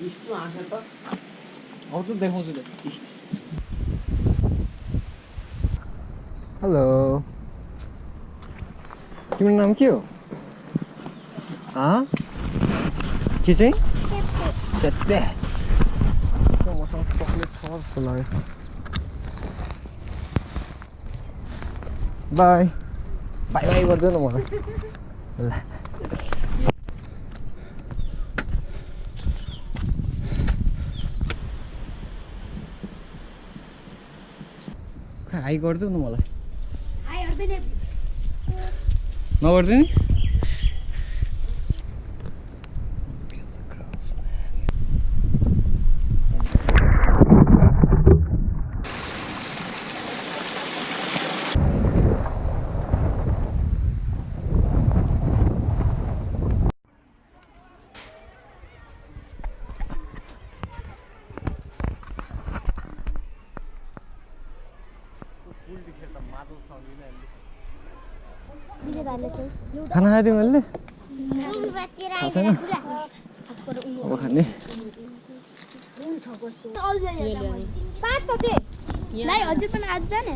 यस्तो आँखा त अरु देखाउँछु त हेलो तिम्रो नाम के हो के चाहिँ सत्य मसँग चक्लेट छ जस्तो लाग्यो बाई बाई बाई गर्दैन मलाई ल हाई गर्दै न मलाई हाई गर्दैन नगर्दैन खाना खायो तिमीहरूले थाहा छैन अब खाने हजुर पनि आज जाने